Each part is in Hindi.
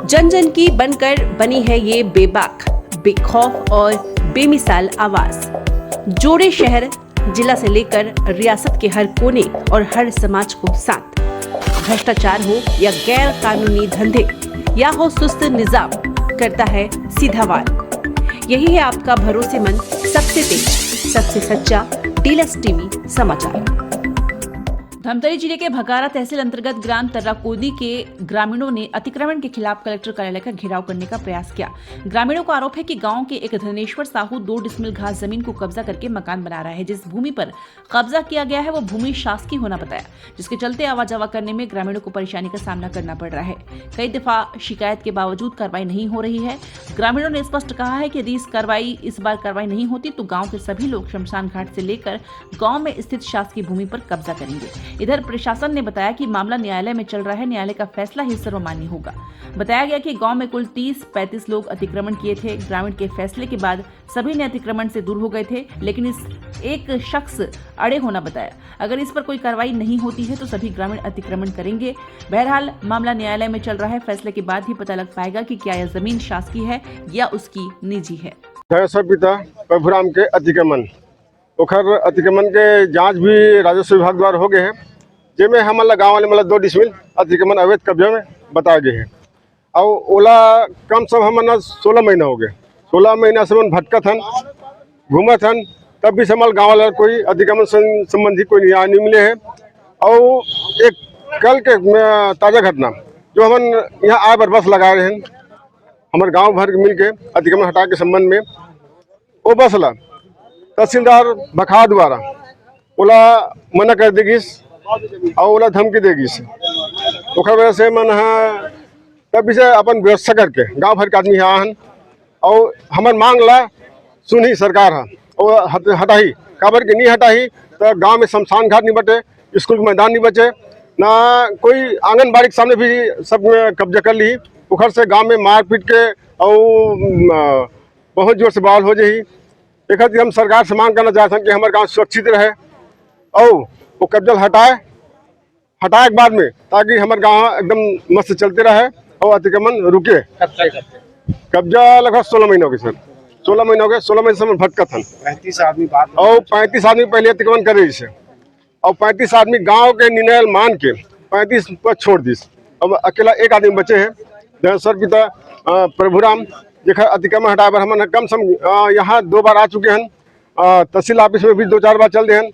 जन जन की बनकर बनी है ये बेबाक, बेखौफ और बेमिसाल आवाज। जोड़े शहर जिला से लेकर रियासत के हर कोने और हर समाज को साथ। भ्रष्टाचार हो या गैर कानूनी धंधे या हो सुस्त निजाम, करता है सीधा वार। यही है आपका भरोसेमंद, सबसे तेज, सबसे सच्चा डीलक्स टीवी समाचार। धमतरी जिले के भगारा तहसील अंतर्गत ग्राम तर्राकोदी के ग्रामीणों ने अतिक्रमण के खिलाफ कलेक्टर कार्यालय का घेराव करने का प्रयास किया। ग्रामीणों का आरोप है कि गांव के एक धनेश्वर साहू 2 डिसमिल घास जमीन को कब्जा करके मकान बना रहा है। जिस भूमि पर कब्जा किया गया है वो भूमि शासकीय होना बताया, जिसके चलते आवाजावा करने में ग्रामीणों को परेशानी का सामना करना पड़ रहा है। कई दफा शिकायत के बावजूद कार्रवाई नहीं हो रही है। ग्रामीणों ने स्पष्ट कहा है कि यदि इस बार कार्रवाई नहीं होती तो गाँव के सभी लोग शमशान घाट से लेकर गाँव में स्थित शासकीय भूमि पर कब्जा करेंगे। इधर प्रशासन ने बताया कि मामला न्यायालय में चल रहा है, न्यायालय का फैसला ही सर्वमान्य होगा। बताया गया कि गांव में कुल 30-35 लोग अतिक्रमण किए थे। ग्रामीण के फैसले के बाद सभी ने अतिक्रमण से दूर हो गए थे, लेकिन इस एक शख्स अड़े होना बताया। अगर इस पर कोई कार्रवाई नहीं होती है तो सभी ग्रामीण अतिक्रमण करेंगे। बहरहाल मामला न्यायालय में चल रहा है, फैसले के बाद ही पता लग पाएगा कि क्या यह जमीन शासकीय है या उसकी निजी है। पिता प्रभुराम के अतिक्रमण ओखर अतिक्रमण के जांच भी राजस्व विभाग द्वारा हो गए हैं, जिसमें हमारा गाँव वाले मतलब 2 डिसमिल अतिक्रमण अवैध कब्जे में बताए गए हैं। और ओला कम से कम 16 महीना हो गए। 16 महीना से मन भटकत हन, घूमत हन, तब भी हमारे गाँव वाला कोई अतिक्रमण संबंधी कोई न्याय नहीं मिले है। और एक कल के ताज़ा घटना जो हम यहाँ आए पर बस लगा रहे हैं, हमारे गाँव भर के मिल के अतिक्रमण हटा के संबंध में वो बस ला तहसीलदार बखा द्वारा ओला मना कर देगी और ओला धमकी देगी। ओकर वजह से मन तब से अपन व्यवस्था करके गांव भर के आदमी यहाँ और हमार मांग ला सुनी सरकार और हटाही काबर के नहीं हटाही तो गांव में शमशान घाट नहीं बचे, स्कूल मैदान नहीं बचे, ना कोई आंगनबाड़ी के सामने भी सब कब्जा कर ली। उखर से गांव में मारपीट के और बहुत जोर से बवाल हो जाही। एक हम सरकार से मांग करना चाहते हैं कि हमारे गाँव सुरक्षित रहे और वो कब्जा हटाए के बाद में, ताकि हमारे गाँव एकदम मस्त चलते रहे और अतिक्रमण रुके। कब्जा लगभग 16 महीने हो गए सर, 16 महीने हो गए। 16 महीने से भटकत हन 35 आदमी बाद और 35 आदमी पहले अतिक्रमण करे से और 35 आदमी गांव के निर्णय मान के 35 पर छोड़ दी। अब अकेला एक आदमी बचे हैं, धनेश्वर पिता प्रभुराम, जो अतिक्रमण हटाए पर हम कम सम यहाँ 2 बार आ चुके हैं। तहसील ऑफिस में भी 2-4 बार चल रहे हैं,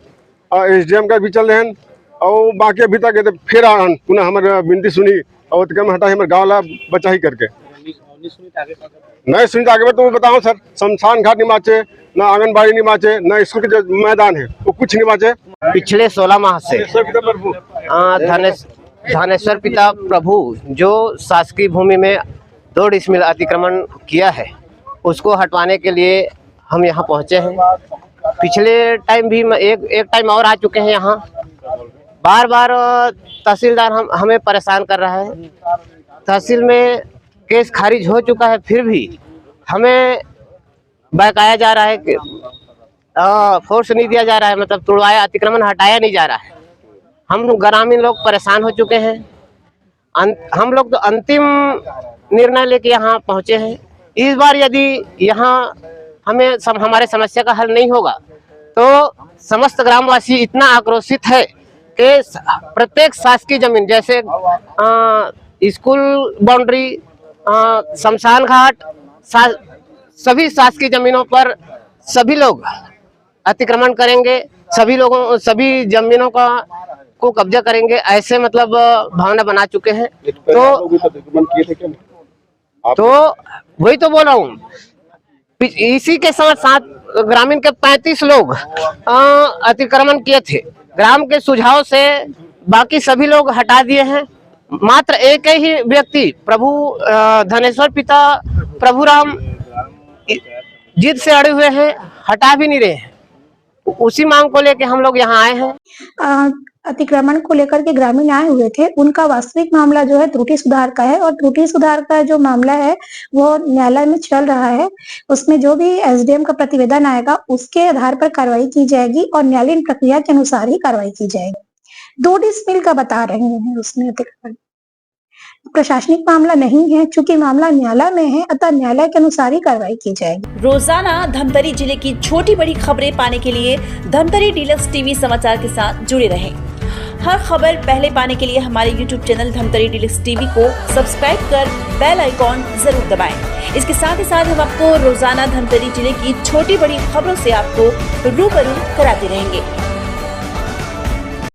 SDM का भी चल रहे हैं और बाकी अभी तक फिर आन पुनः हमारे विनती सुनी और अतिक्रमण हटा हमारे गाँव ला बचा ही करके नहीं सुनी। आगे तो बताओ सर, शमशान घाट नहीं माचे, ना आंगनबाड़ी नहीं माचे, ना स्कूल के जो मैदान है वो कुछ नहीं माचे। पिछले 16 माह से धनेश्वर पिता प्रभु जो शासकीय भूमि में 2 डिसमिल अतिक्रमण किया है, उसको हटवाने के लिए हम यहाँ पहुँचे हैं। पिछले टाइम भी एक टाइम और आ चुके हैं यहाँ। बार बार तहसीलदार हमें परेशान कर रहा है। तहसील में केस खारिज हो चुका है, फिर भी हमें बहकाया जा रहा है कि फोर्स नहीं दिया जा रहा है, मतलब तुड़वाया अतिक्रमण हटाया नहीं जा रहा है। हम ग्रामीण लोग परेशान हो चुके हैं। हम लोग तो अंतिम निर्णय लेके यहाँ पहुँचे हैं। इस बार यदि यहाँ हमारे समस्या का हल नहीं होगा तो समस्त ग्रामवासी इतना आक्रोशित है कि प्रत्येक शासकीय जमीन जैसे स्कूल बाउंड्री, शमशान घाट, सभी शासकीय जमीनों पर सभी लोग अतिक्रमण करेंगे, सभी जमीनों को कब्जा करेंगे, ऐसे मतलब भावना बना चुके हैं। तो वही तो बोल रहा हूँ, इसी के साथ साथ ग्रामीण के 35 लोग अतिक्रमण किए थे। ग्राम के सुझाव से बाकी सभी लोग हटा दिए हैं। मात्र एक ही व्यक्ति धनेश्वर पिता प्रभुराम जिद से अड़े हुए हैं, हटा भी नहीं रहे हैं। उसी मांग को लेके हम लोग यहाँ आए हैं। अतिक्रमण को लेकर के ग्रामीण आए हुए थे, उनका वास्तविक मामला जो है त्रुटि सुधार का है और त्रुटि सुधार का जो मामला है वो न्यायालय में चल रहा है। उसमें जो भी SDM का प्रतिवेदन आएगा उसके आधार पर कार्रवाई की जाएगी और न्यायालयीन प्रक्रिया के अनुसार ही कार्रवाई की जाएगी। 2 डिसमिल का बता रहे हैं उसमें अतिक्रमण। प्रशासनिक मामला नहीं है, चूंकि मामला न्यायालय में है, अतः न्यायालय के अनुसार ही कार्रवाई की जाएगी। रोजाना धमतरी जिले की छोटी बड़ी खबरें पाने के लिए धमतरी डीलक्स टीवी समाचार के साथ जुड़े रहें। हर खबर पहले पाने के लिए हमारे YouTube channel Dhamtari deluxe TV को सब्सक्राइब कर बेल आइकॉन जरूर दबाएं। इसके साथ ही साथ हम आपको रोजाना धमतरी जिले की छोटी बड़ी खबरों से आपको रूबरू कराते रहेंगे।